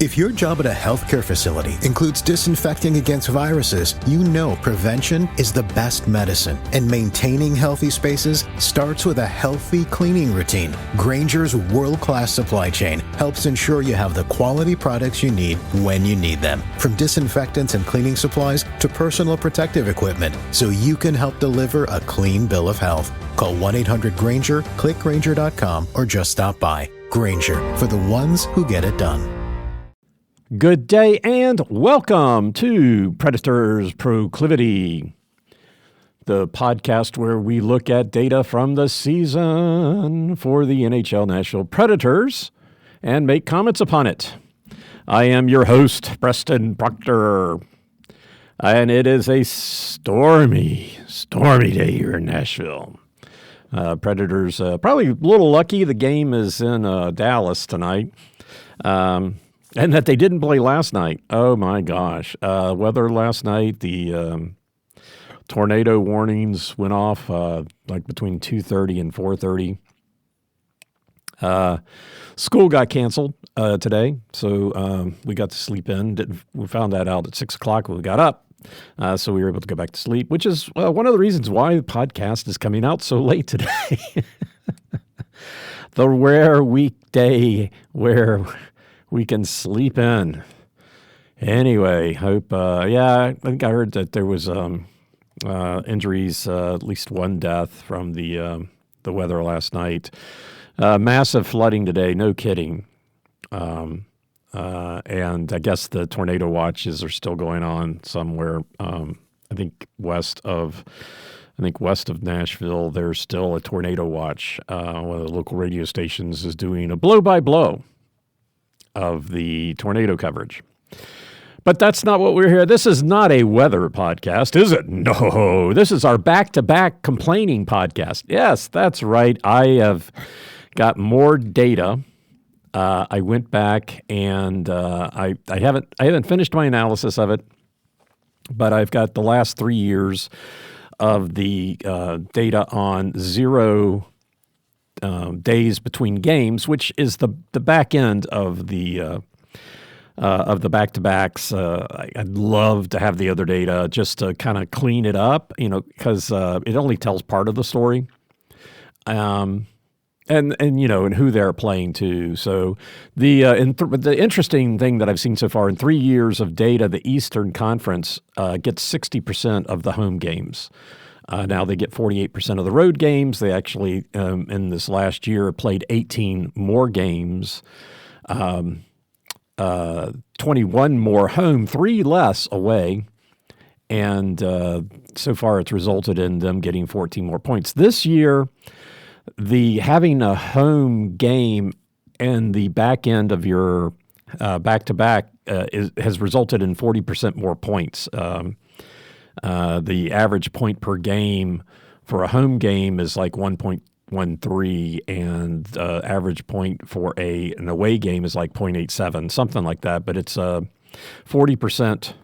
If your job at a healthcare facility includes disinfecting against viruses, you know prevention is the best medicine, and maintaining healthy spaces starts with a healthy cleaning routine. Grainger's world-class supply chain helps ensure you have the quality products you need when you need them, from disinfectants and cleaning supplies to personal protective equipment, so you can help deliver a clean bill of health. Call 1-800-GRAINGER, click Grainger.com, or just stop by. Grainger, for the ones who get it done. Good day and welcome to Predators Proclivity, the podcast where we look at data from the season for the NHL Nashville Predators and make comments upon it. I am your host, Preston Proctor, and it is a stormy day here in Nashville. Predators probably a little lucky the game is in Dallas tonight. And that they didn't play last night. Oh, my gosh. Weather last night, the tornado warnings went off like between 2:30 and 4:30. School got canceled today, so we got to sleep in. We found that out at 6 o'clock when we got up. So we were able to go back to sleep, which is one of the reasons why the podcast is coming out so late today. The rare weekday where we can sleep in. Anyway, hope, I think I heard that there was injuries, at least one death from the weather last night. Massive flooding today, no kidding. And I guess the tornado watches are still going on somewhere. I think west of Nashville, there's still a tornado watch. One of the local radio stations is doing a blow-by-blow of the tornado coverage. But that's not what we're here. This is not a weather podcast, is it? No, this is our back-to-back complaining podcast. Yes, that's right. I have got more data. I went back and I haven't finished my analysis of it, but I've got the last 3 years of the data on 0 days between games, which is the back end of the back-to-backs. I'd love to have the other data just to kind of clean it up, because it only tells part of the story, and who they're playing to. So the interesting thing that I've seen so far in 3 years of data, the Eastern Conference gets 60% of the home games. Now they get 48% of the road games. They actually, in this last year, played 18 more games, 21 more home, 3 less away. And so far it's resulted in them getting 14 more points. This year, having a home game and the back end of your back-to-back has resulted in 40% more points. The average point per game for a home game is like 1.13, and average point for an away game is like 0.87, something like that. But it's 40%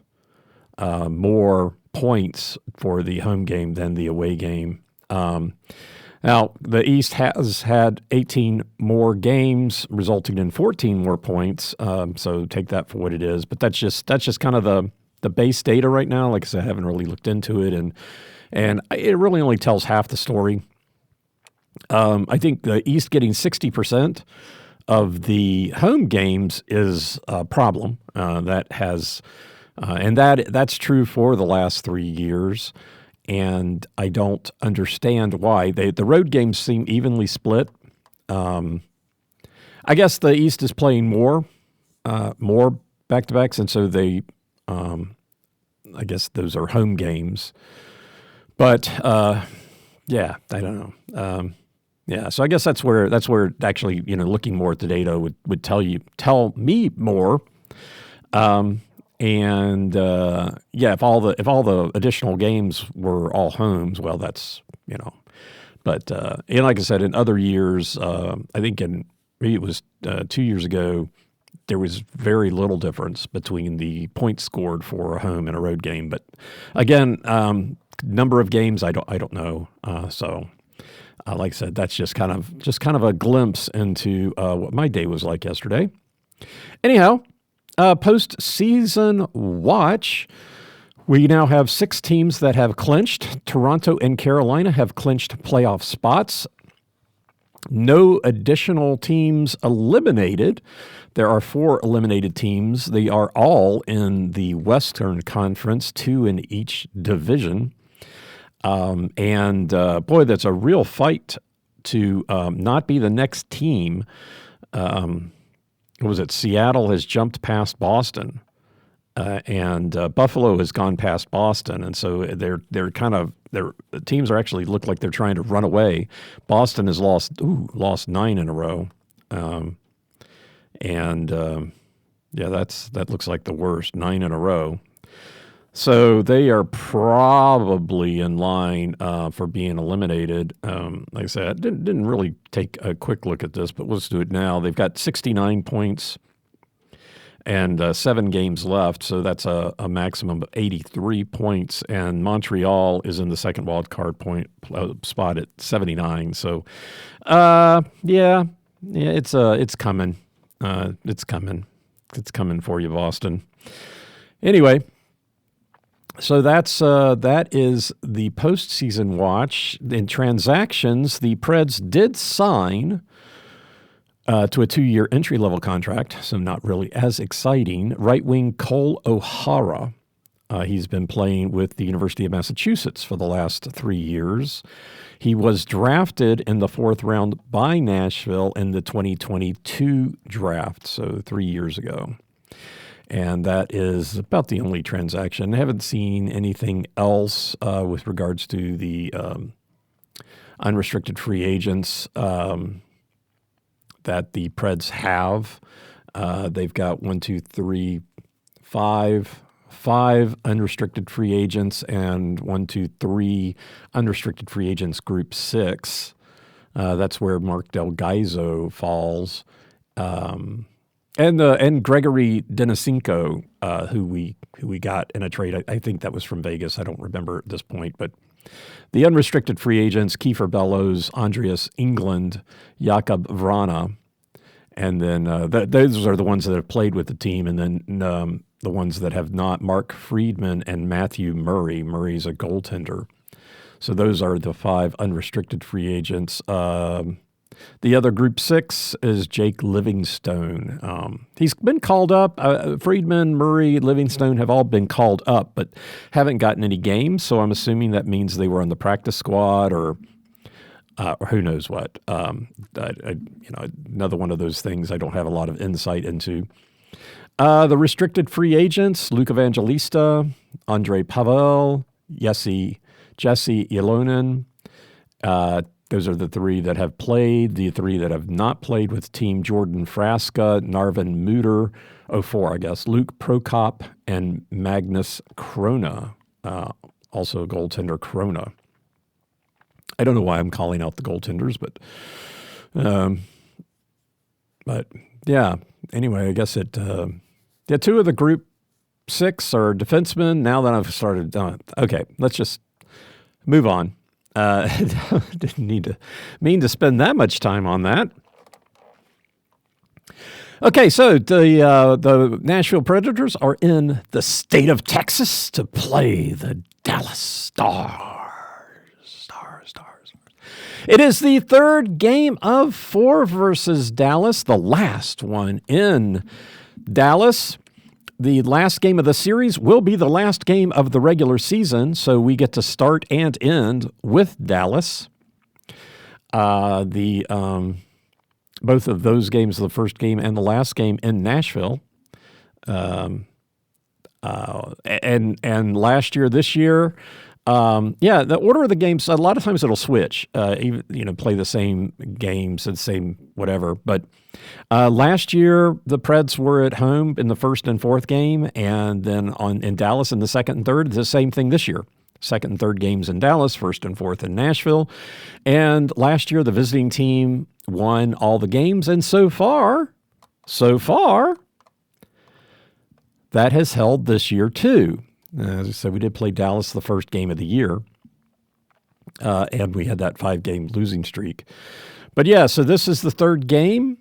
more points for the home game than the away game. Now, the East has had 18 more games, resulting in 14 more points. So take that for what it is. But that's just kind of the base data right now. Like I said, I haven't really looked into it, and it really only tells half the story. I think the East getting 60% of the home games is a problem. That's true for the last 3 years, and I don't understand why. The road games seem evenly split. I guess the East is playing more back-to-backs, and so they. I guess those are home games, but I don't know. So I guess that's where actually looking more at the data would tell me more. If all the additional games were all homes, well, that's But like I said, in other years, I think maybe it was 2 years ago, there was very little difference between the points scored for a home and a road game. But again, number of games, I don't know. Like I said, that's just kind of a glimpse into what my day was like yesterday. Anyhow, Postseason watch. We now have 6 teams that have clinched. Toronto and Carolina have clinched playoff spots. No additional teams eliminated. There are 4 eliminated teams. They are all in the Western Conference, 2 in each division. Boy, that's a real fight to not be the next team. Seattle has jumped past Boston, and Buffalo has gone past Boston, and so the teams are actually look like they're trying to run away. Boston has lost 9 in a row, that looks like the worst, 9 in a row. So they are probably in line for being eliminated. Like I said, I didn't really take a quick look at this, but let's do it now. They've got 69 points and 7 games left, so that's a maximum of 83 points. And Montreal is in the second wild card point spot at 79. So, it's coming. It's coming for you, Boston. Anyway. So that is the postseason watch. In transactions, the Preds did sign to a 2-year entry-level contract, so not really as exciting. Right wing Cole O'Hara. He's been playing with the University of Massachusetts for the last 3 years. He was drafted in the 4th round by Nashville in the 2022 draft, so 3 years ago. And that is about the only transaction. I haven't seen anything else with regards to the unrestricted free agents that the Preds have. They've got 5 unrestricted free agents and 3 unrestricted free agents group 6. That's where Mark Del Gaizo falls. And Gregory Denisenko, who we got in a trade. I think that was from Vegas. I don't remember at this point. But the unrestricted free agents, Kiefer Bellows, Andreas England, Jakob Vrana. And then those are the ones that have played with the team. And then the ones that have not, Mark Friedman and Matthew Murray. Murray's a goaltender. So those are the 5 unrestricted free agents. The other group 6 is Jake Livingstone. He's been called up. Friedman, Murray, Livingstone have all been called up, but haven't gotten any games. So I'm assuming that means they were on the practice squad or who knows what. Another one of those things I don't have a lot of insight into. The restricted free agents, Luke Evangelista, Andre Pavel, Jesse Ilonen. Those are the 3 that have played. The 3 that have not played with the team, Jordan Frasca, Narvin Muter, 4, I guess, Luke Prokop, and Magnus Krona, also a goaltender, Krona. I don't know why I'm calling out the goaltenders, but yeah. Anyway, I guess 2 of the group 6 are defensemen. Now that I've started, okay, let's just move on. Didn't mean to spend that much time on that. Okay, so the Nashville Predators are in the state of Texas to play the Dallas Stars. It is the 3rd game of 4 versus Dallas, the last one in Dallas. The last game of the series will be the last game of the regular season, so we get to start and end with Dallas. Both of those games, the first game and the last game in Nashville. And last year, this year, the order of the games, a lot of times it'll switch, play the same games and same whatever. But last year, the Preds were at home in the first and fourth game, and then in Dallas in the second and third. It's the same thing this year. Second and third games in Dallas, first and fourth in Nashville. And last year, the visiting team won all the games. And so far, that has held this year too. As I said, we did play Dallas the first game of the year, and we had that 5-game losing streak. But yeah, so this is the third game.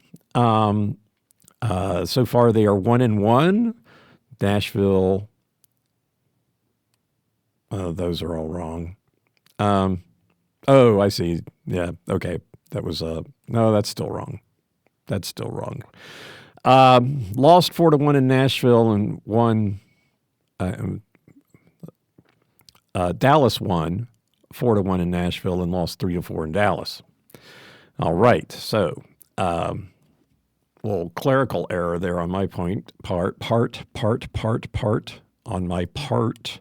So far, they are 1-1. Nashville. Those are all wrong. I see. Yeah. Okay. That was no. That's still wrong. That's still wrong. Lost 4-1 in Nashville and won. Dallas won 4-1 in Nashville and lost 3-4 in Dallas. All right. So, little clerical error there on my part on my part.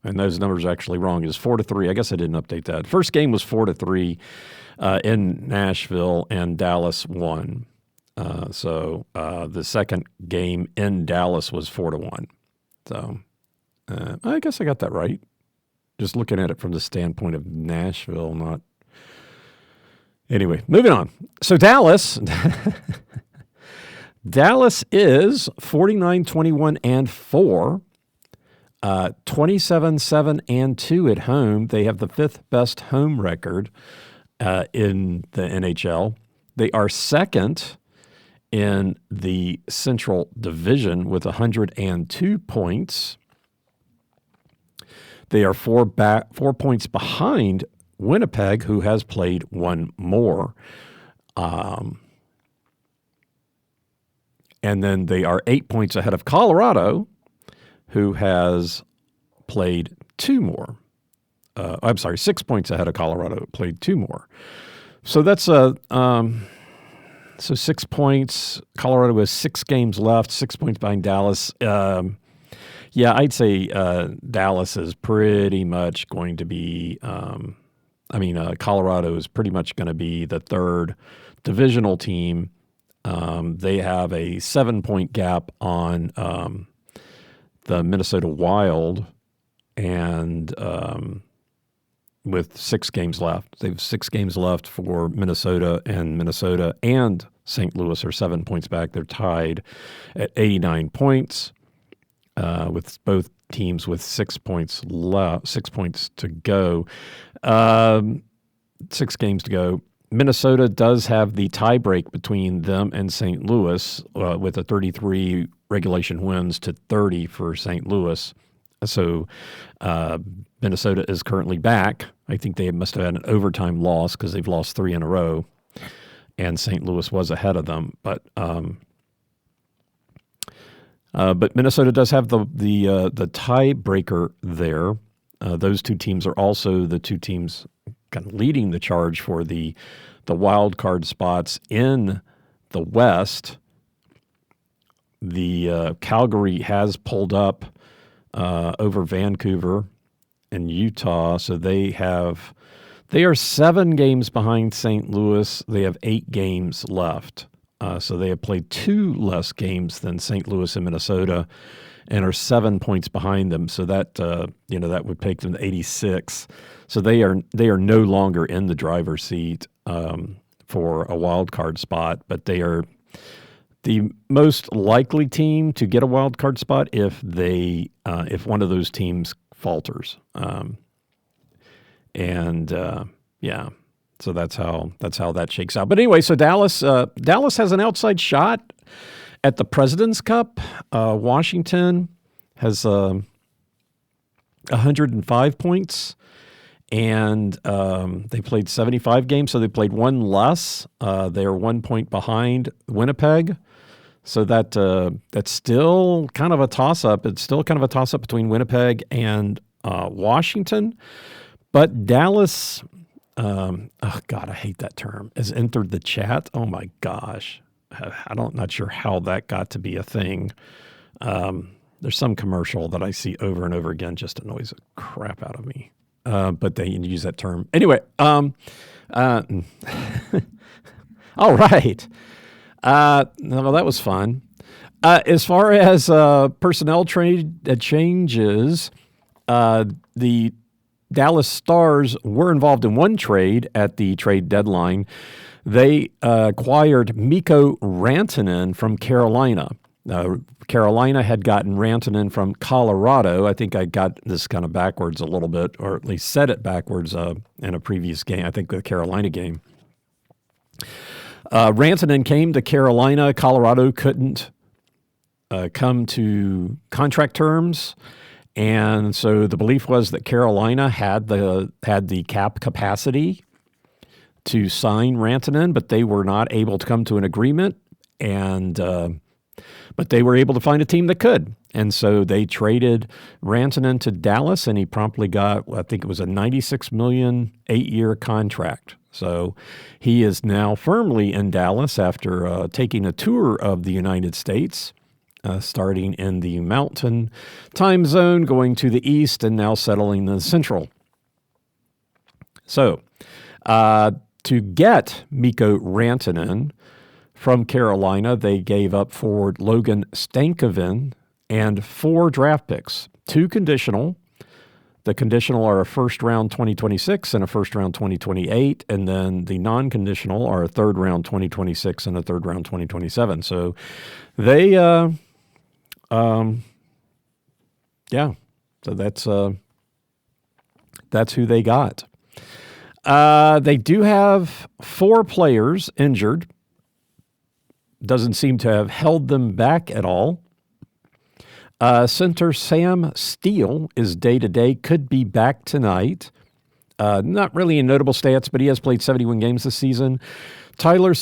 And those numbers are actually wrong. It's 4-3. I guess I didn't update that. First game was 4-3 in Nashville, and Dallas won. So the second game in Dallas was 4-1. So I guess I got that right. Just looking at it from the standpoint of Nashville, not. Anyway, moving on. So Dallas is 49-21-4. 27-7-2 at home. They have the fifth best home record in the NHL. They are second in the Central Division with 102 points. They are 4 points behind Winnipeg, who has played one more. And then they are 8 points ahead of Colorado, who has played two more. 6 points ahead of Colorado, played two more. So that's so 6 points. Colorado has 6 games left, 6 points behind Dallas. I'd say Dallas is pretty much going to be, Colorado is pretty much going to be the third divisional team. They have a 7-point gap on the Minnesota Wild, and with 6 games left. They have 6 games left for Minnesota and St. Louis are 7 points back. They're tied at 89 points, with both teams with 6 points left, 6 points to go, 6 games to go. Minnesota does have the tiebreak between them and St. Louis with a 33 regulation wins to 30 for St. Louis. So Minnesota is currently back. I think they must have had an overtime loss because they've lost 3 in a row, and St. Louis was ahead of them. But Minnesota does have the tiebreaker there. Those two teams are also the two teams kind of leading the charge for the wild card spots in the West. The Calgary has pulled up over Vancouver and Utah, so they are 7 games behind St. Louis. They have 8 games left, so they have played 2 less games than St. Louis and Minnesota, and are 7 points behind them. So that that would take them to 86. So they are no longer in the driver's seat for a wild card spot, but they are the most likely team to get a wild card spot if one of those teams falters. So that's how that shakes out. But anyway, so Dallas has an outside shot at the President's Cup. Washington has 105 points, and they played 75 games, so they played 1 less. They are 1 point behind Winnipeg. So that's still kind of a toss-up. It's still kind of a toss-up between Winnipeg and Washington. But Dallas, I hate that term, has entered the chat. Oh, my gosh. Not sure how that got to be a thing. There's some commercial that I see over and over again, just annoys the crap out of me. But they use that term. Anyway, all right. Well, that was fun. As far as personnel changes, the Dallas Stars were involved in one trade at the trade deadline. They acquired Mikko Rantanen from Carolina. Carolina had gotten Rantanen from Colorado. I think I got this kind of backwards a little bit, or at least said it backwards in a previous game, I think the Carolina game. Rantanen came to Carolina. Colorado couldn't come to contract terms, and so the belief was that Carolina had the cap capacity to sign Rantanen, but they were not able to come to an agreement, and but they were able to find a team that could. And so they traded Rantanen to Dallas, and he promptly got, I think it was a $96 million 8-year contract. So he is now firmly in Dallas after taking a tour of the United States, starting in the Mountain time zone, going to the east, and now settling in the Central. So to get Mikko Rantanen from Carolina, they gave up forward Logan Stankoven and 4 draft picks, 2 conditional. The conditional are a first-round 2026 and a first-round 2028, and then the non-conditional are a third-round 2026 and a third-round 2027. So they, so that's who they got. They do have 4 players injured. Doesn't seem to have held them back at all. Center Sam Steele is day-to-day, could be back tonight. Not really in notable stats, but he has played 71 games this season. Center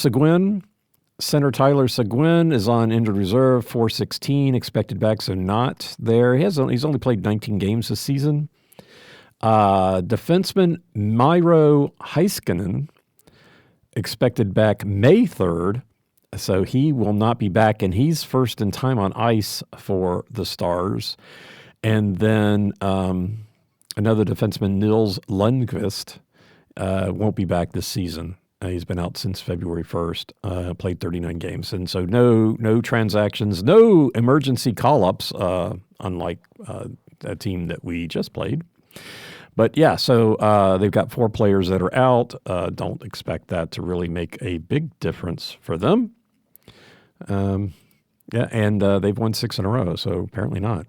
Tyler Seguin is on injured reserve, 416, expected back, so not there. He's only played 19 games this season. Defenseman Miro Heiskanen, expected back May 3rd. So he will not be back, and he's first in time on ice for the Stars. And then another defenseman, Nils Lundqvist, won't be back this season. He's been out since February 1st, played 39 games. And so no transactions, no emergency call-ups, unlike a team that we just played. But yeah, so they've got 4 players that are out. Don't expect that to really make a big difference for them. And they've won 6 in a row, so apparently not.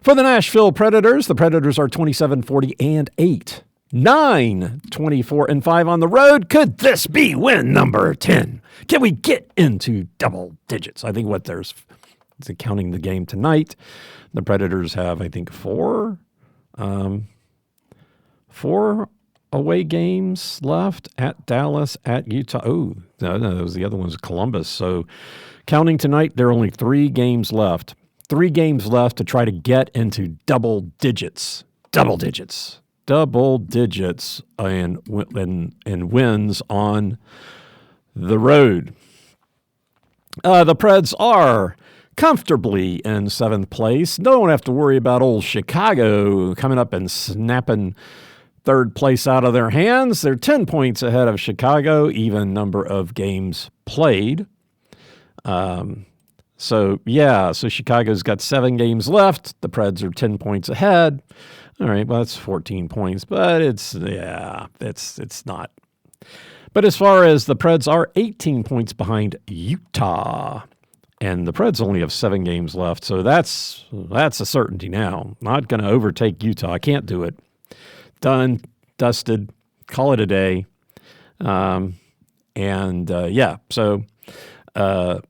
For the Nashville Predators, the Predators are 27-40-8, 9-24-5 on the road. Could this be win number 10? Can we get into double digits? I think counting the game tonight, the Predators have, I think, 4 away games left, at Dallas, at Utah. Oh, no, that was the other one's Columbus. So counting tonight, there are only 3 games left. 3 games left to try to get into double digits. And wins on the road. The Preds are comfortably in 7th place. Don't have to worry about old Chicago coming up and snapping 3rd place out of their hands. They're 10 points ahead of Chicago, even number of games played. So Chicago's got 7 games left. The Preds are 10 points ahead. All right, well, that's 14 points, but it's not. But as far as the Preds are 18 points behind Utah, and the Preds only have 7 games left, so that's a certainty now. Not going to overtake Utah. I can't do it. Done, dusted, call it a day. So the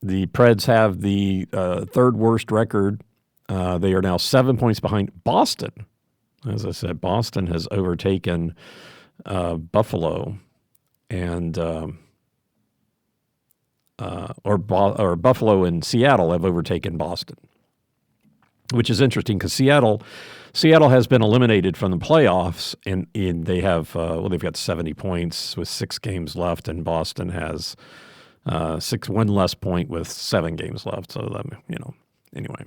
Preds have the 3rd worst record. They are now 7 points behind Boston. As I said, Boston has overtaken Buffalo, and or Buffalo and Seattle have overtaken Boston, which is interesting because Seattle has been eliminated from the playoffs, and they have they've got 70 points with 6 games left, and Boston has 1 less point with 7 games left. So anyway,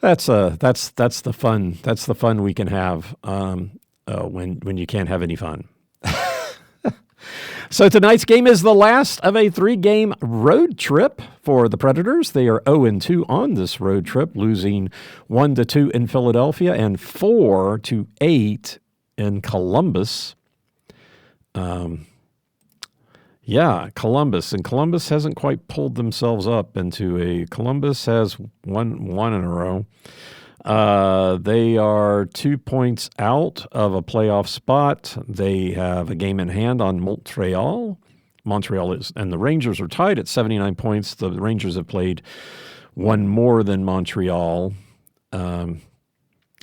that's the fun. That's the fun we can have when you can't have any fun. So tonight's game is the last of a 3-game road trip for the Predators. They are 0-2 on this road trip, losing 1-2 in Philadelphia and 4-8 in Columbus. Columbus. And Columbus hasn't quite pulled themselves up into Columbus has won in a row. They are 2 points out of a playoff spot. They have a game in hand on Montreal. Montreal is, and the Rangers are tied at 79 points. The Rangers have played one more than Montreal. And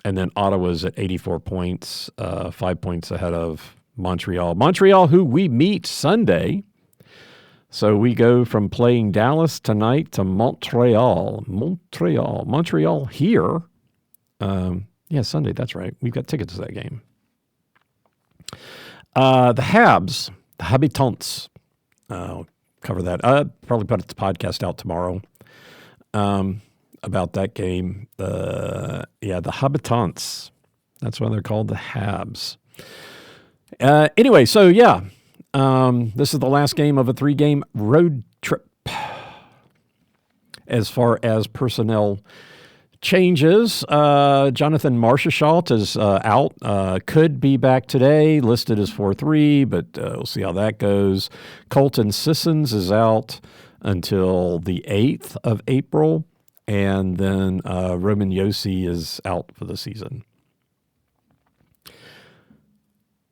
then Ottawa's at 84 points, 5 points ahead of Montreal. Montreal, who we meet Sunday. So we go from playing Dallas tonight to Montreal here. Sunday, that's right. We've got tickets to that game. The Habs, the Habitants. I'll cover that. Probably put the podcast out tomorrow about that game. The Habitants. That's why they're called the Habs. Anyway, so this is the last game of a 3-game road trip. As far as personnel changes, Jonathan Marchessault is out. Could be back today, listed as 4-3, but we'll see how that goes. Colton Sissons is out until the 8th of April, and then Roman Josi is out for the season.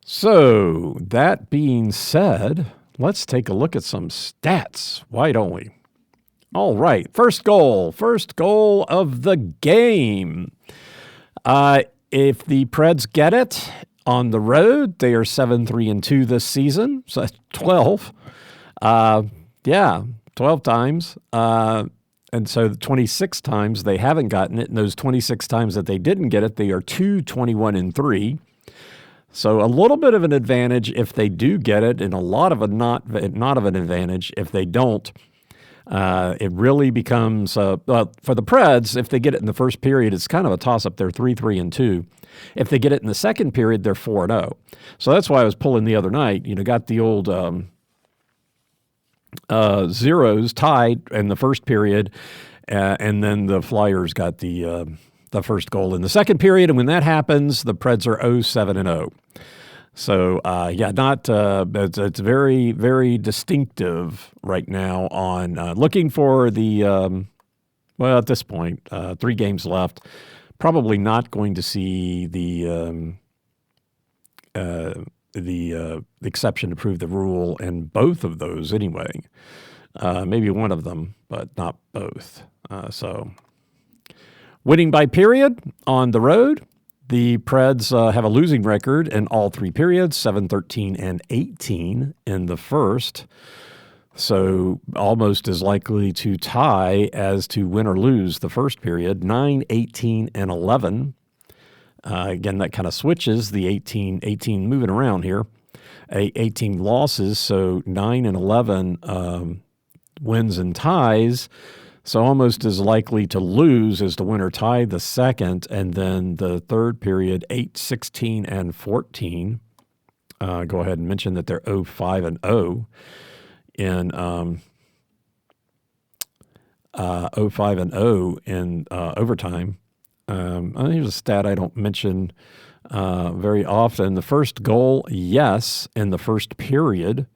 So, that being said, let's take a look at some stats. Why don't we? All right, first goal of the game. If the Preds get it on the road, they are 7-3-2 this season. So that's 12. 12 times. And so 26 times they haven't gotten it. And those 26 times that they didn't get it, they are 2-21-3. So a little bit of an advantage if they do get it, and a lot of a not of an advantage if they don't. It really becomes, for the Preds, if they get it in the first period, it's kind of a toss-up. They're 3-3-2. If they get it in the second period, they're 4-0. So that's why I was pulling the other night. Got the old zeros tied in the first period, and then the Flyers got the first goal in the second period. And when that happens, the Preds are 0-7-0. So, it's very, very distinctive right now on looking for the, at this point, 3 games left, probably not going to see the exception to prove the rule in both of those anyway. Maybe one of them, but not both. Winning by period on the road. The Preds have a losing record in all 3 periods, 7-13-18 in the first. So almost as likely to tie as to win or lose the first period, 9-18-11. Again, that kind of switches the 18 moving around here. 18 losses, so 9-11 wins and ties. So almost as likely to lose as to win or tie the second, and then the third period, 8-16-14. Go ahead and mention that they're 0-5-0 in 0-5-0 in overtime. Here's a stat I don't mention very often. The first goal, yes, in the first period.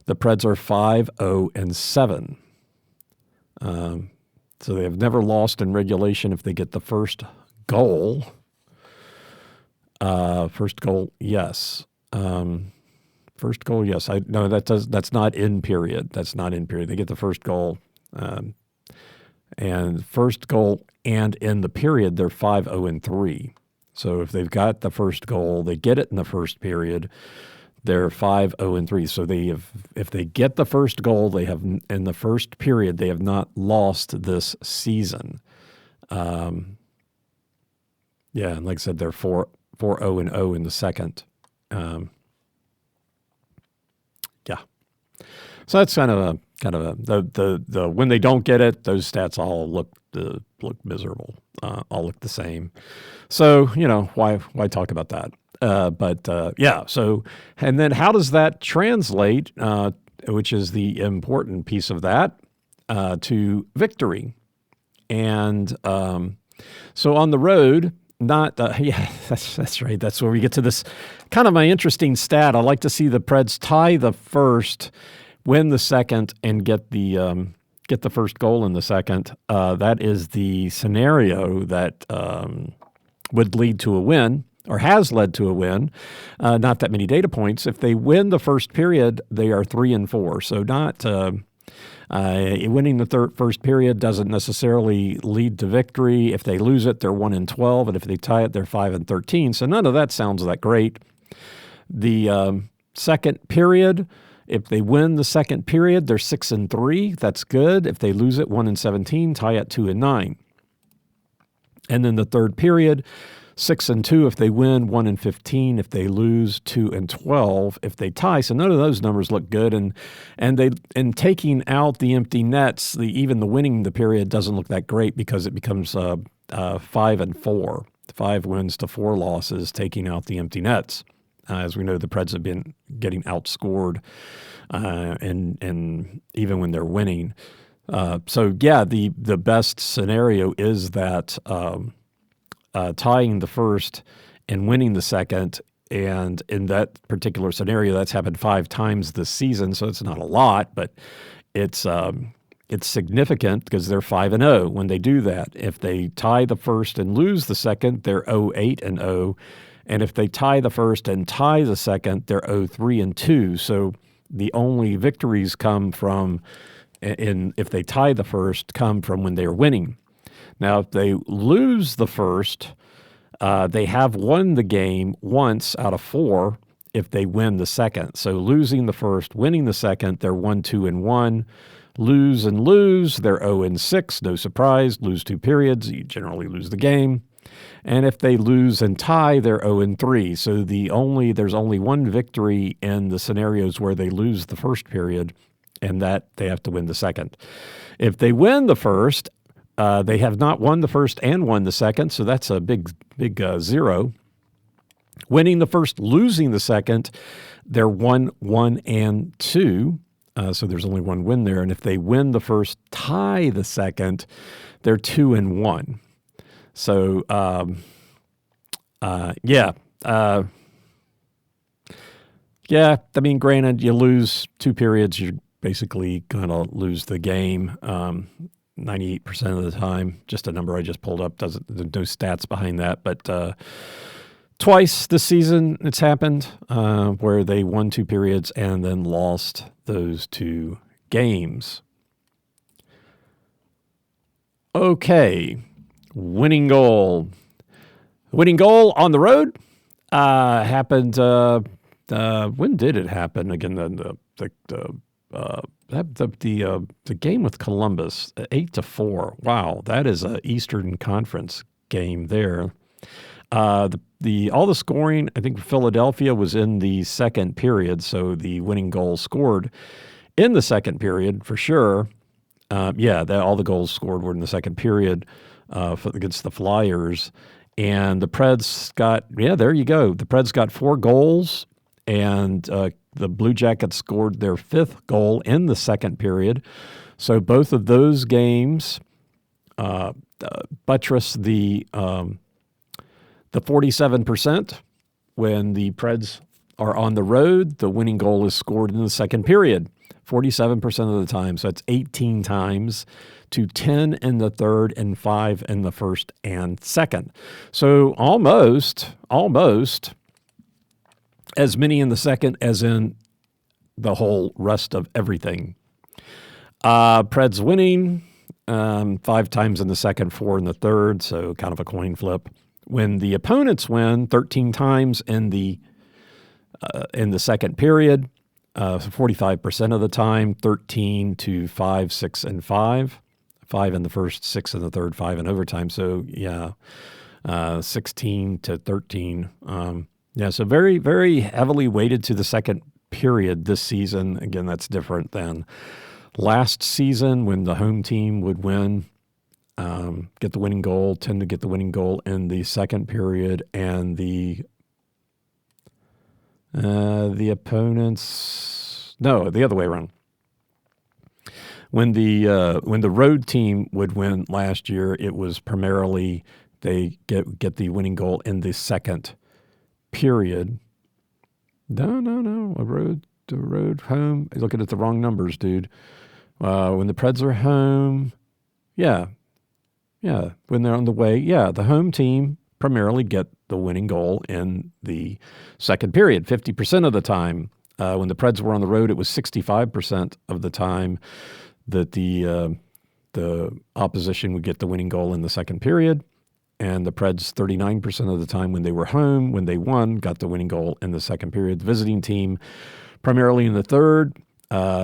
The Preds are 5-0-7. So they have never lost in regulation if they get the first goal. First goal, yes. First goal, yes. That's not in period. That's not in period. They get the first goal. And first goal and in the period, they're 5-0-3. So if they've got the first goal, they get it in the first period, they're 5-0-3. So if they get the first goal, they have in the first period, they have not lost this season. And like I said, they're 4-0-0 in the second. So that's kind of the when they don't get it, those stats all look miserable, all look the same. So why talk about that? So, and then how does that translate, which is the important piece of that, to victory? And so on the road, that's right. That's where we get to this kind of my interesting stat. I like to see the Preds tie the first, win the second, and get the get the first goal in the second, that is the scenario that would lead to a win, or has led to a win. Not that many data points. If they win the first period, they are 3-4. So not winning the first period doesn't necessarily lead to victory. If they lose it, they're 1-12, and if they tie it, they're 5-13. So none of that sounds that great. The second period, if they win the second period, they're 6-3. That's good. If they lose it, 1-17, tie at 2-9. And then the third period, 6-2 if they win, 1-15 if they lose, 2-12 if they tie. So none of those numbers look good. And taking out the empty nets, even the winning the period doesn't look that great, because it becomes 5-4, 5 wins to 4 losses, taking out the empty nets. As we know, the Preds have been getting outscored, and even when they're winning. So yeah, the best scenario is that tying the first and winning the second. And in that particular scenario, that's happened 5 times this season. So it's not a lot, but it's significant because they're 5-0 when they do that. If they tie the first and lose the second, they're 0-8-0. And if they tie the first and tie the second, they're 0-3-2. So the only victories come from, if they tie the first, come from when they're winning. Now, if they lose the first, they have won the game once out of 4 if they win the second. So losing the first, winning the second, they're 1-2-1. Lose, they're 0-6. No surprise. Lose 2 periods, you generally lose the game. And if they lose and tie, they're 0-3. So there's only one victory in the scenarios where they lose the first period, and that they have to win the second. If they win the first, they have not won the first and won the second, so that's a big 0. Winning the first, losing the second, they're 1-1-2. So there's only one win there. And if they win the first, tie the second, they're 2-1. So, yeah. Yeah, I mean, granted, you lose 2 periods, you're basically going to lose the game 98% of the time. Just a number I just pulled up. There's no stats behind that. But twice this season it's happened where they won 2 periods and then lost those 2 games. Okay. Winning goal. Winning goal on the road happened. When did it happen? Again, the game with Columbus, 8-4. Wow, that is a Eastern Conference game there. All the scoring, I think Philadelphia was in the second period, so the winning goal scored in the second period for sure. All the goals scored were in the second period against the Flyers. And the Preds got, there you go. The Preds got 4 goals, and the Blue Jackets scored their 5th goal in the second period. So both of those games buttress the 47%. When the Preds are on the road, the winning goal is scored in the second period, 47% of the time. So it's 18 times to 10 in the third and 5 in the first and second. So almost as many in the second as in the whole rest of everything. Preds winning 5 times in the second, 4 in the third, so kind of a coin flip. When the opponents win 13 times in the second period, 45% of the time, 13 to 5, 6, and 5. 5 in the first, 6 in the third, 5 in overtime. So, 16 to 13. So very, very heavily weighted to the second period this season. Again, that's different than last season when the home team would win, get the winning goal, tend to get the winning goal in the second period, and the opponents, no, the other way around. When the road team would win last year, it was primarily they get the winning goal in the second period. No. The road home. Looking at the wrong numbers, dude. When the Preds are home, yeah, when they're on the way, the home team primarily get the winning goal in the second period, 50% of the time. When the Preds were on the road, it was 65% of the time that the opposition would get the winning goal in the second period. And the Preds, 39% of the time when they were home, when they won, got the winning goal in the second period. The visiting team, primarily in the third.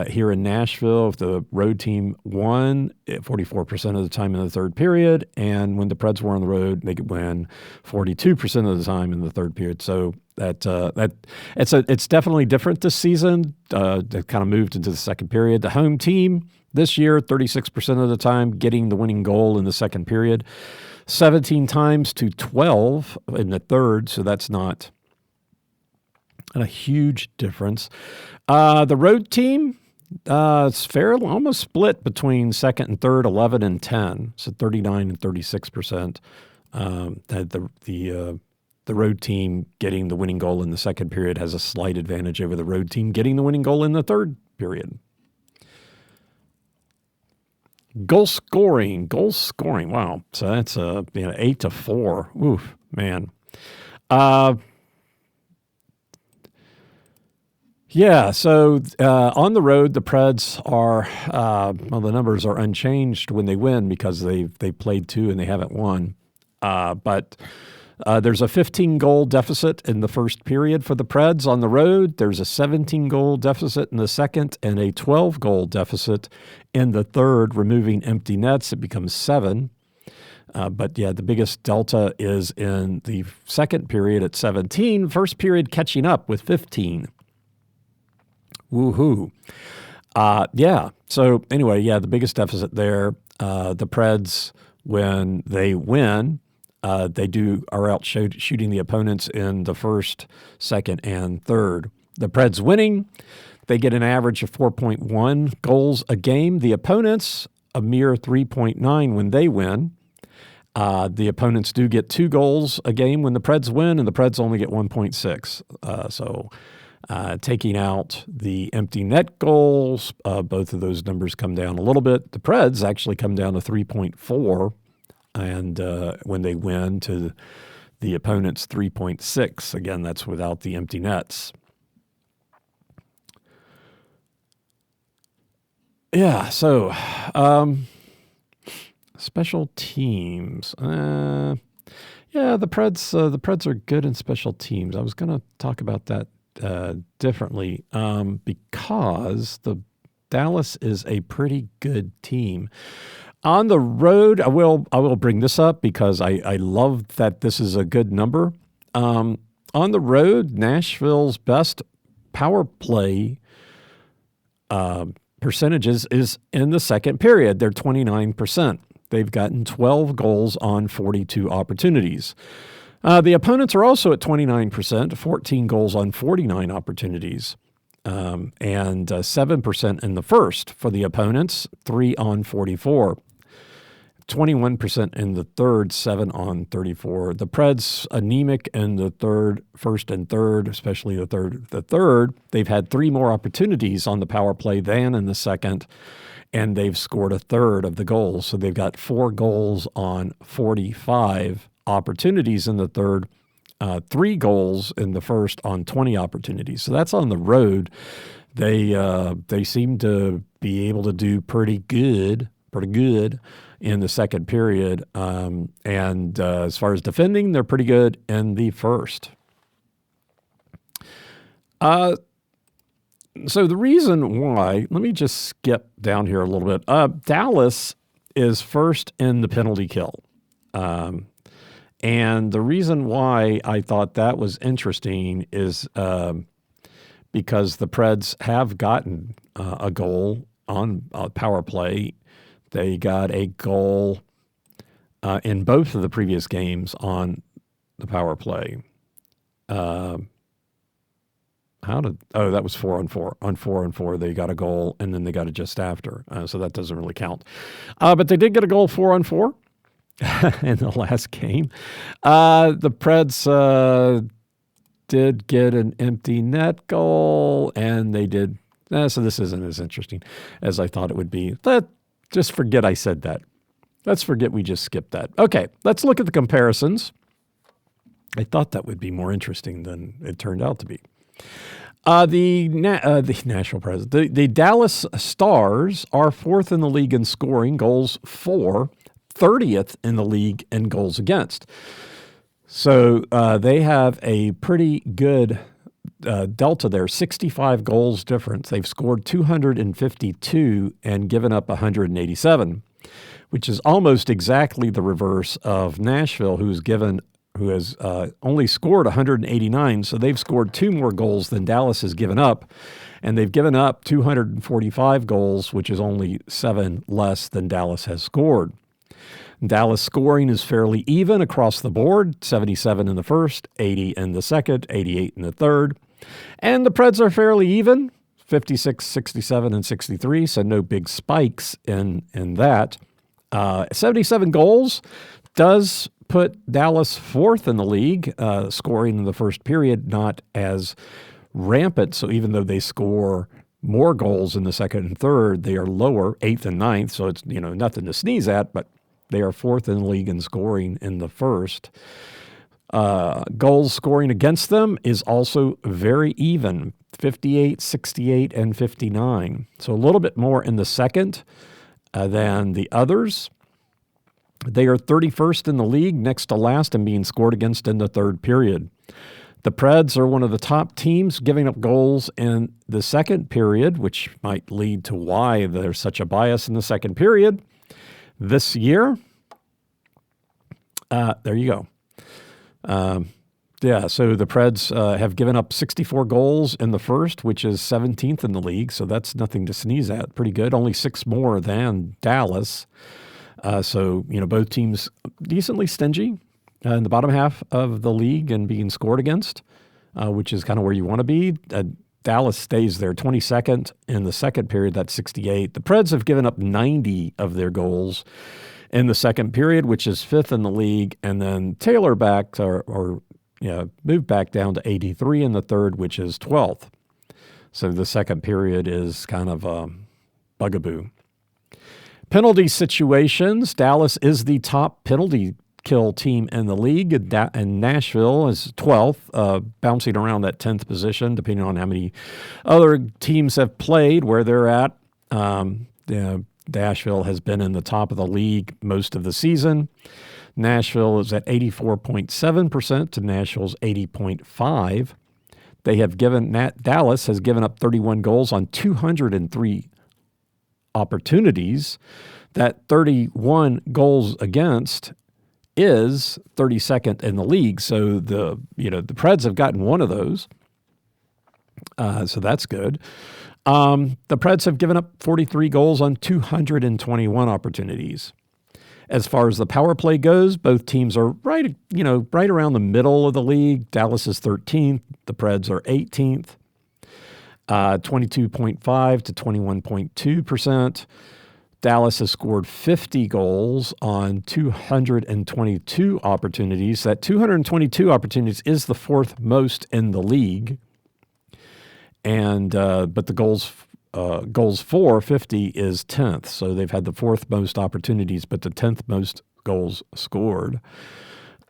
Here in Nashville, if the road team won 44% of the time in the third period, and when the Preds were on the road, they could win 42% of the time in the third period. So it's definitely different this season. They kind of moved into the second period. The home team this year, 36% of the time getting the winning goal in the second period, 17 times to 12 in the third. So that's not a huge difference. The road team, it's fairly almost split between second and third, 11 and 10, so 39 and 36%. The road team getting the winning goal in the second period has a slight advantage over the road team getting the winning goal in the third period. Goal scoring. Wow, so that's 8-4. Oof, man. So on the road, the Preds are, the numbers are unchanged when they win because they played 2 and they haven't won. But there's a 15-goal deficit in the first period for the Preds on the road. There's a 17-goal deficit in the second and a 12-goal deficit in the third. Removing empty nets, it becomes 7. The biggest delta is in the second period at 17. First period catching up with 15. Woohoo. So anyway, the biggest deficit there, the Preds, when they win, they are out shooting the opponents in the first, second, and third. The Preds winning, they get an average of 4.1 goals a game. The opponents, a mere 3.9 when they win. The opponents do get 2 goals a game when the Preds win, and the Preds only get 1.6. Taking out the empty net goals, both of those numbers come down a little bit. The Preds actually come down to 3.4, and when they win to the opponent's 3.6. Again, that's without the empty nets. Special teams. The Preds are good in special teams. I was going to talk about that differently because the Dallas is a pretty good team. On the road, I will bring this up because I love that this is a good number. On the road, Nashville's best power play percentages is in the second period. They're 29%. They've gotten 12 goals on 42 opportunities. The opponents are also at 29%, 14 goals on 49 opportunities, and 7% in the first for the opponents, 3 on 44. 21% in the third, 7 on 34. The Preds anemic in the first and third, especially the third. They've had 3 more opportunities on the power play than in the second, and they've scored a third of the goals. So they've got 4 goals on 45 opportunities in the third, 3 goals in the first on 20 opportunities. So that's on the road. They seem to be able to do pretty good in the second period. And as far as defending, they're pretty good in the first. So the reason why, let me just skip down here a little bit. Dallas is first in the penalty kill. And the reason why I thought that was interesting is because the Preds have gotten a goal on power play. They got a goal in both of the previous games on the power play. That was 4 on 4. On 4 on 4, they got a goal, and then they got it just after. So that doesn't really count. But they did get a goal 4 on 4 in the last game. The Preds did get an empty net goal, and they did So this isn't as interesting as I thought it would be. Just forget I said that. Let's forget we just skipped that. Okay, let's look at the comparisons. I thought that would be more interesting than it turned out to be. The Nashville Predators, the Dallas Stars are 4th in the league in scoring, goals for, 30th in the league in goals against. So they have a pretty good delta there, 65 goals difference. They've scored 252 and given up 187, which is almost exactly the reverse of Nashville, who has only scored 189. So they've scored 2 more goals than Dallas has given up, and they've given up 245 goals, which is only 7 less than Dallas has scored. Dallas scoring is fairly even across the board, 77 in the first, 80 in the second, 88 in the third. And the Preds are fairly even, 56, 67, and 63, so no big spikes in that. 77 goals does put Dallas 4th in the league, scoring in the first period, not as rampant. So even though they score more goals in the second and third, they are lower, 8th and 9th, so it's nothing to sneeze at, but they are 4th in the league in scoring in the first. Goals scoring against them is also very even, 58, 68, and 59. So a little bit more in the second than the others. They are 31st in the league, next to last in being scored against in the third period. The Preds are one of the top teams giving up goals in the second period, which might lead to why there's such a bias in the second period. This year, there you go. So the Preds have given up 64 goals in the first, which is 17th in the league, so that's nothing to sneeze at. Pretty good. Only 6 more than Dallas. Both teams decently stingy in the bottom half of the league and being scored against, which is kind of where you want to be. Dallas stays there, 22nd in the second period, that's 68. The Preds have given up 90 of their goals in the second period, which is 5th in the league, and then Taylor back moved back down to 83 in the third, which is 12th. So the second period is kind of a bugaboo. Penalty situations, Dallas is the top penalty kill team in the league, and Nashville is 12th, bouncing around that 10th position, depending on how many other teams have played, where they're at. Nashville has been in the top of the league most of the season. Nashville is at 84.7% to Nashville's 80.5%. They have Dallas has given up 31 goals on 203 opportunities. That 31 goals against is 32nd in the league. So the Preds have gotten one of those. So that's good. The Preds have given up 43 goals on 221 opportunities. As far as the power play goes, both teams are right around the middle of the league. Dallas is 13th. The Preds are 18th. 22.5 to 21.2%. Dallas has scored 50 goals on 222 opportunities. That 222 opportunities is the 4th most in the league. And but the goals for 50 is 10th. So they've had the 4th most opportunities, but the 10th most goals scored.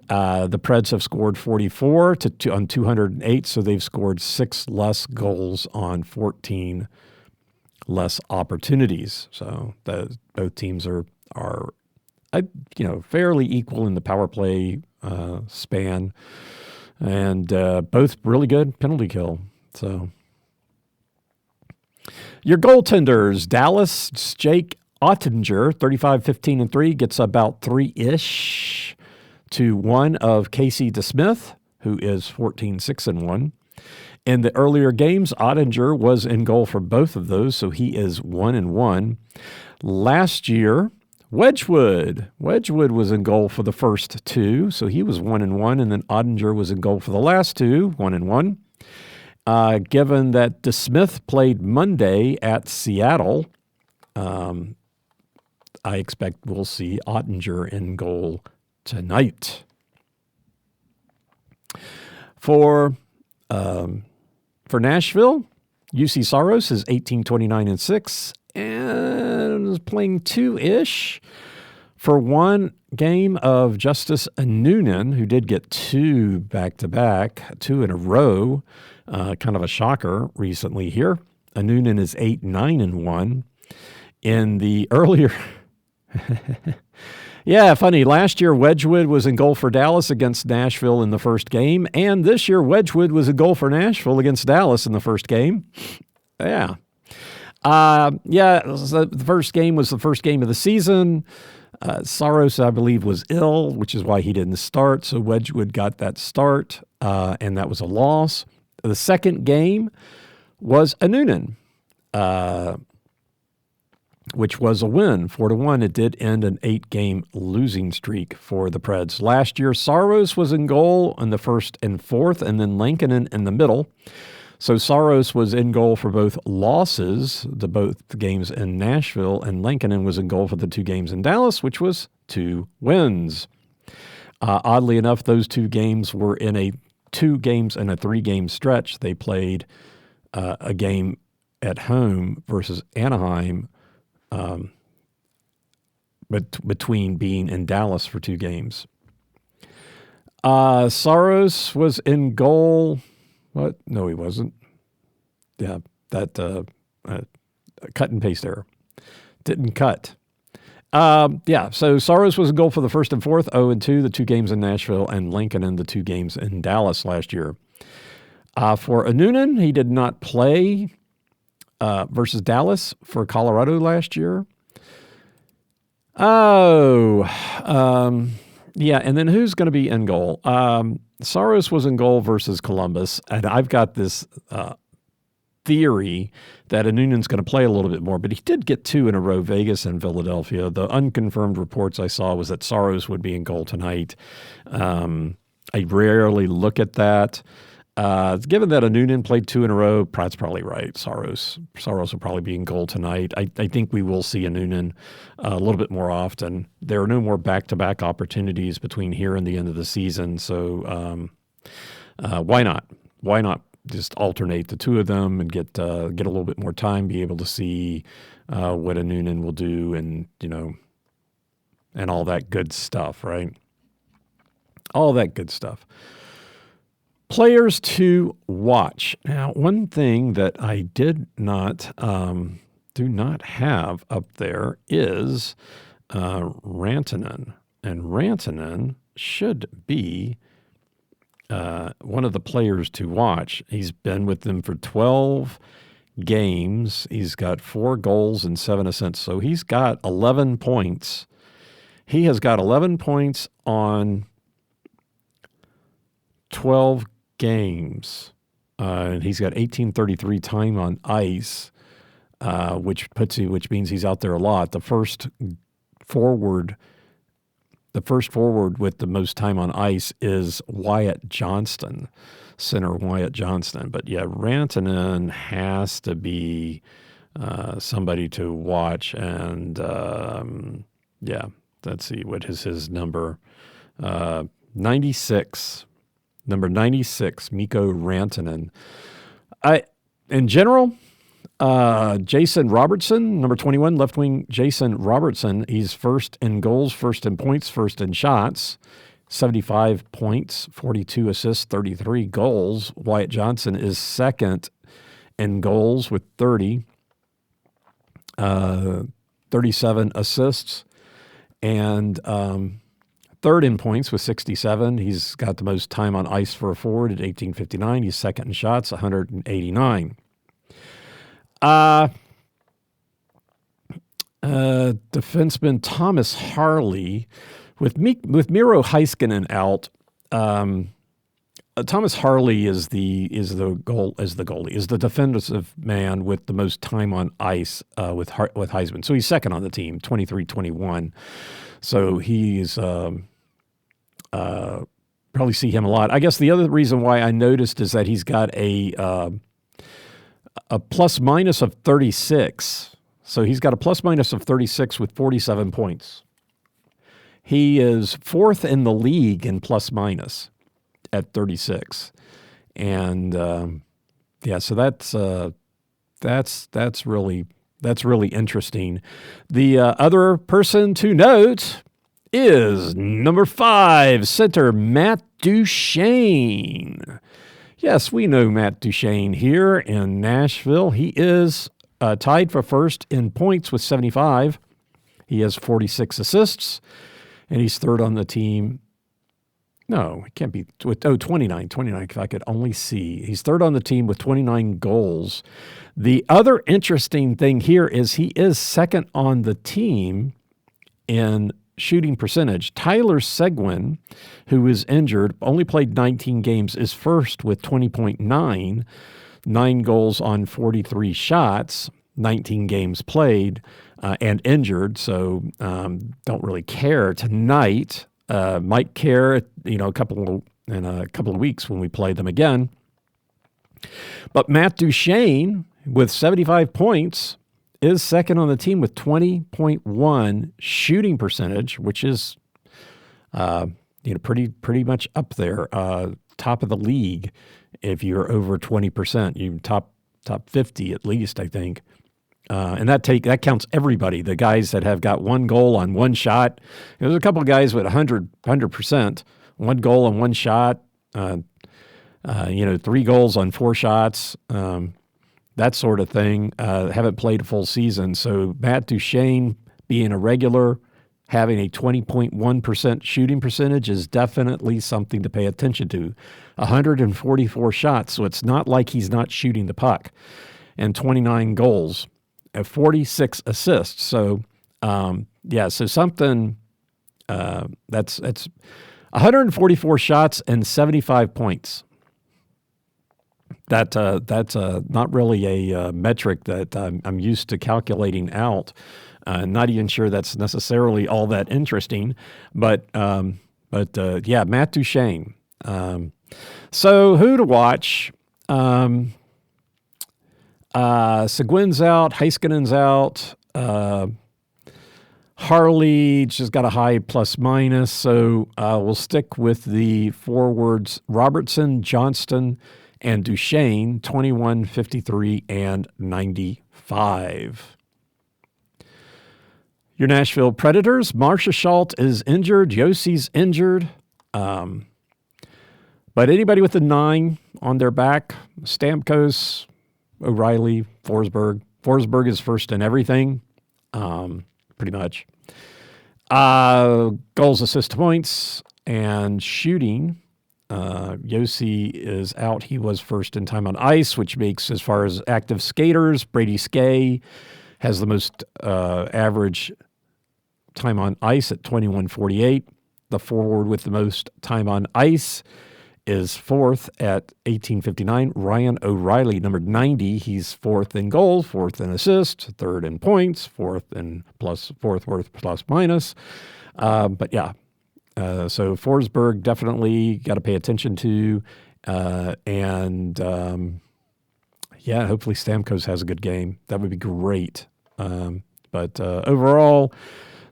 The Preds have scored 44 on 208, so they've scored 6 less goals on 14 less opportunities. So both teams are fairly equal in the power play span, and both really good penalty kill. So your goaltenders, Dallas, Jake Ottinger, 35, 15, and 3, gets about 3-ish to 1 of Casey DeSmith, who is 14, 6, and 1. In the earlier games, Ottinger was in goal for both of those, so he is 1 and 1. Last year, Wedgwood was in goal for the first 2, so he was 1 and 1, and then Ottinger was in goal for the last 2, 1 and 1. Given that DeSmith played Monday at Seattle, I expect we'll see Ottinger in goal tonight. For Nashville, UC Saros is 18-29-6 and is playing 2-ish for one game of Justice Noonan, who did get 2 back-to-back, 2 in a row. Kind of a shocker recently here. Noonan is 8-9-1. In the earlier... Yeah, funny. Last year, Wedgwood was in goal for Dallas against Nashville in the first game, and this year, Wedgwood was in goal for Nashville against Dallas in the first game. Yeah. So the first game was the first game of the season. Saros, I believe, was ill, which is why he didn't start, so Wedgwood got that start, and that was a loss. The second game was a Noonan, which was a win, 4-1. It did end an 8-game losing streak for the Preds. Last year, Saros was in goal in the first and fourth, and then Lankinen in the middle. So Saros was in goal for both losses, both games in Nashville, and Lankinen was in goal for the 2 games in Dallas, which was 2 wins. Oddly enough, those 2 games were in a 2 games and a 3-game stretch. They played a game at home versus Anaheim, between being in Dallas for 2 games. Saros was in goal. What? No, he wasn't. Yeah, that cut and paste error. Didn't cut. So Saros was in goal for the first and fourth, 0-2, the 2 games in Nashville, and Lankinen, the 2 games in Dallas last year. For Noonan, he did not play versus Dallas for Colorado last year. And then who's going to be in goal? Saros was in goal versus Columbus, and I've got this theory that Noonan's going to play a little bit more, but he did get 2 in a row, Vegas and Philadelphia. The unconfirmed reports I saw was that Saros would be in goal tonight. I rarely look at that. Given that Noonan played 2 in a row, Pratt's probably right. Saros will probably be in goal tonight. I think we will see Noonan a little bit more often. There are no more back-to-back opportunities between here and the end of the season, so why not? Why not just alternate the 2 of them and get a little bit more time, be able to see what Noonan will do, and and all that good stuff, right? All that good stuff. Players to watch. Now, one thing that I do not have up there is Rantanen. And Rantanen should be one of the players to watch. He's been with them for 12 games. He's got 4 goals and 7 assists. So he's got 11 points. He has got 11 points on 12 games. And he's got 1833 time on ice, which means he's out there a lot. The first forward with the most time on ice is Wyatt Johnston, center Wyatt Johnston. But yeah, Rantanen has to be somebody to watch. And let's see, what is his number? 96. Number 96, Mikko Rantanen. In general, Jason Robertson, number 21, left wing Jason Robertson. He's first in goals, first in points, first in shots. 75 points, 42 assists, 33 goals. Wyatt Johnson is second in goals with 30, 37 assists, and third in points with 67. He's got the most time on ice for a forward at 1859. He's second in shots, 189. Defenseman Thomas Harley, with Miro Heiskanen out. Thomas Harley is the goalie, is the defensive man with the most time on ice with Heisman. So he's second on the team, 23-21. So he's probably see him a lot. I guess the other reason why I noticed is that he's got a plus minus of 36. So he's got a plus minus of 36 with 47 points. He is fourth in the league in plus minus at 36. And so that's That's really interesting. The other person to note is number 5, center Matt Duchene. Yes, we know Matt Duchene here in Nashville. He is tied for first in points with 75. He has 46 assists, and he's third on the team. No, it can't be. 29, if I could only see. He's third on the team with 29 goals. The other interesting thing here is he is second on the team in shooting percentage. Tyler Seguin, who is injured, only played 19 games, is first with 20.9, 9 goals on 43 shots, 19 games played, and injured, so don't really care tonight. Might care, in a couple of weeks when we play them again. But Matt Duchene, with 75 points, is second on the team with 20.1 shooting percentage, which is pretty much up there, top of the league. If you're over 20%, you top 50 at least, I think. And that counts everybody. The guys that have got one goal on one shot. There's a couple of guys with 100%, one goal on one shot. 3 goals on 4 shots. That sort of thing. Haven't played a full season. So Matt Duchene being a regular, having a 20.1% shooting percentage is definitely something to pay attention to. 144 shots, so it's not like he's not shooting the puck. And 29 goals. 46 assists. So, so something that's 144 shots and 75 points. That's not really a metric that I'm used to calculating out. Not even sure that's necessarily all that interesting, but Matt Duchene. So who to watch? Seguin's out, Heiskanen's out, Harley just got a high plus minus, so we'll stick with the forwards Robertson, Johnston, and Duchene, 21, 53, and 95. Your Nashville Predators, Marcia Schultz is injured, Yossi's injured, but anybody with a 9 on their back, Stamkos, O'Reilly, Forsberg. Forsberg is first in everything, pretty much. Goals, assists, points, and shooting. Yossi is out. He was first in time on ice, which makes, as far as active skaters, Brady Skay has the most average time on ice at 21:48. The forward with the most time on ice is fourth at 18:59. Ryan O'Reilly, number 90. He's fourth in goals, fourth in assists, third in points, fourth worth plus minus. So Forsberg definitely got to pay attention to. Hopefully Stamkos has a good game. That would be great. But overall,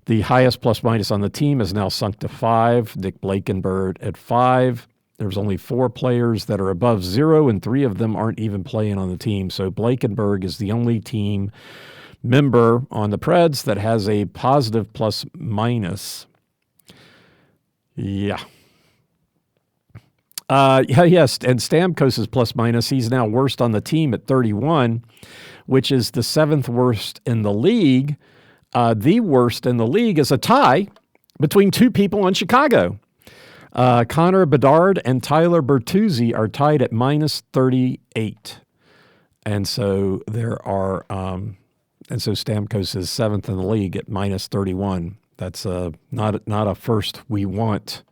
the highest plus minus on the team is now sunk to 5. Nick Blankenburg at 5. There's only 4 players that are above 0, and 3 of them aren't even playing on the team. So Blankenburg is the only team member on the Preds that has a positive plus minus. Yeah. Yes, and Stamkos' plus minus, he's now worst on the team at 31, which is the 7th worst in the league. The worst in the league is a tie between 2 people in Chicago. Connor Bedard and Tyler Bertuzzi are tied at minus 38. And so Stamkos is 7th in the league at minus 31. That's not a first we want.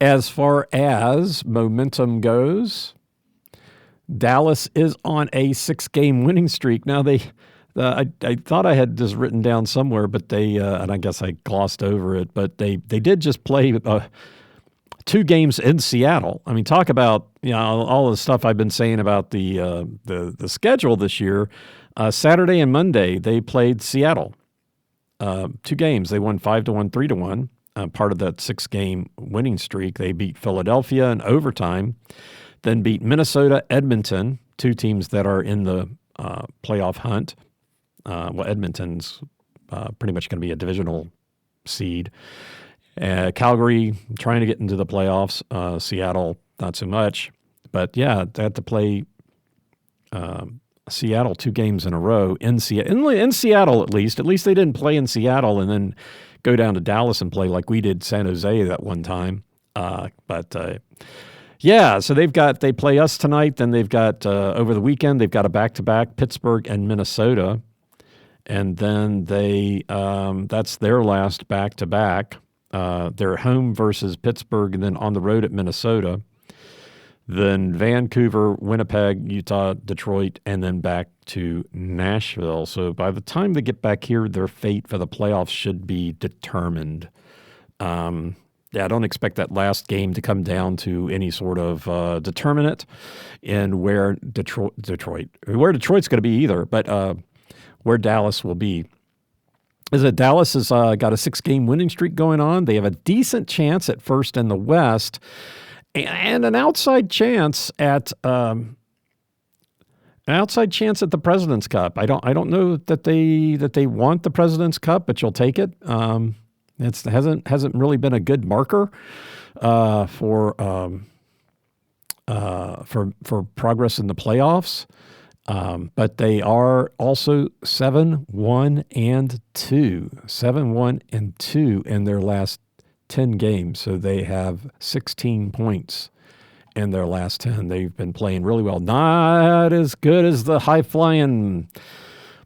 As far as momentum goes, Dallas is on a 6-game winning streak. Now I thought I had this written down somewhere, but and I guess I glossed over it, but they did just play 2 games in Seattle. I mean, talk about all the stuff I've been saying about the schedule this year. Saturday and Monday they played Seattle. 2 games. They won 5-1, 3-1. Part of that 6-game winning streak. They beat Philadelphia in overtime, then beat Minnesota, Edmonton, two teams that are in the playoff hunt. Edmonton's pretty much going to be a divisional seed. Calgary trying to get into the playoffs. Seattle, not so much. But yeah, they had to play Seattle 2 games in a row in Seattle at least. At least they didn't play in Seattle and then go down to Dallas and play like we did San Jose that one time. Yeah, so they play us tonight. Then they've got over the weekend they've got a back-to-back, Pittsburgh and Minnesota, and then that's their last back-to-back. They're home versus Pittsburgh, and then on the road at Minnesota. Then Vancouver, Winnipeg, Utah, Detroit, and then back to Nashville. So by the time they get back here, their fate for the playoffs should be determined. I don't expect that last game to come down to any sort of determinant in where Detroit's going to be either, but where Dallas will be. Dallas has got a 6-game winning streak going on. They have a decent chance at first in the West, and an outside chance at the President's Cup. I don't know that they want the President's Cup, but you'll take it. It hasn't really been a good marker for progress in the playoffs. But they are also 7-1-2, 7-1-2 in their last 10 games. So they have 16 points in their last 10. They've been playing really well. Not as good as the high-flying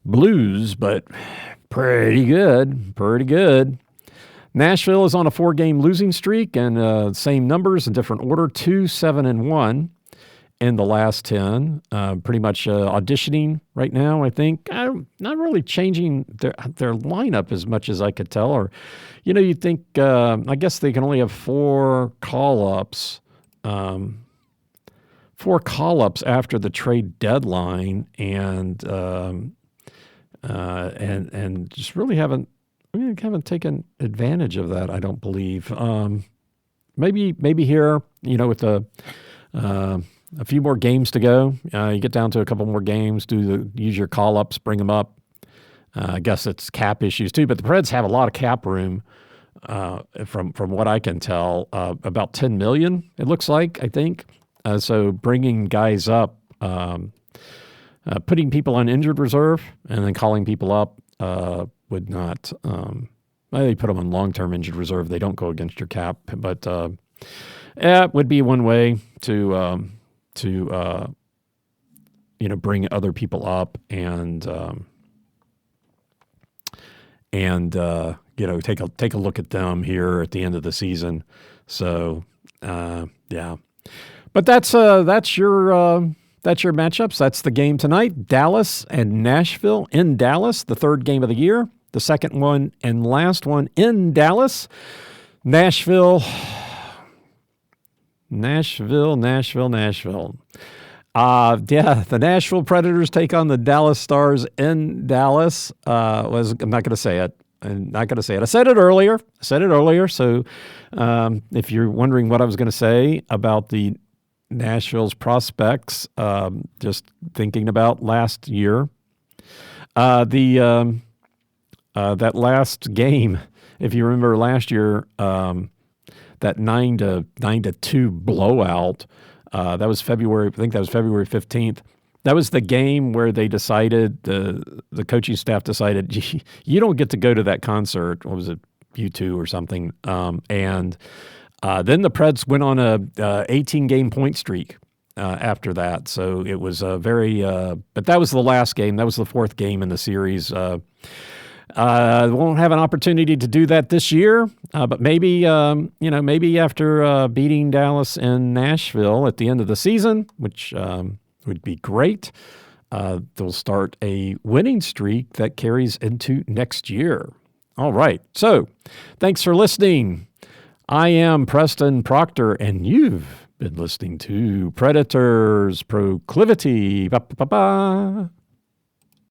Blues, but pretty good, pretty good. Nashville is on a 4-game losing streak, and same numbers in different order, 2-7-1 in the last 10. Pretty much auditioning right now, I think. Not really changing their lineup as much as I could tell. Or, you'd think, I guess they can only have 4 call-ups. 4 call-ups after the trade deadline, and just really haven't taken advantage of that, I don't believe. Maybe here, with a few more games to go, you get down to a couple more games, use your call-ups, bring them up. I guess it's cap issues too, but the Preds have a lot of cap room, from what I can tell, about $10 million, it looks like, I think. So bringing guys up, putting people on injured reserve and then calling people up, would not. They put them on long-term injured reserve. They don't go against your cap, but it would be one way to bring other people up and take a look at them here at the end of the season. So yeah, but that's your matchups. That's the game tonight. Dallas and Nashville in Dallas, the 3rd game of the year. The second one and last one in Dallas. Nashville. The Nashville Predators take on the Dallas Stars in Dallas. I'm not going to say it. I said it earlier. So if you're wondering what I was going to say about the Nashville's prospects, just thinking about last year, that last game, if you remember last year, that 9-2 blowout, that was February. I think that was February 15th. That was the game where they decided, the coaching staff decided, you don't get to go to that concert. What was it, U2 or something? And then the Preds went on a 18-game point streak after that. So it was but that was the last game. That was the 4th game in the series. Won't have an opportunity to do that this year, but maybe after beating Dallas and Nashville at the end of the season, which would be great, they'll start a winning streak that carries into next year. All right, so thanks for listening. I am Preston Proctor, and you've been listening to Predators Proclivity. Ba-ba-ba-ba.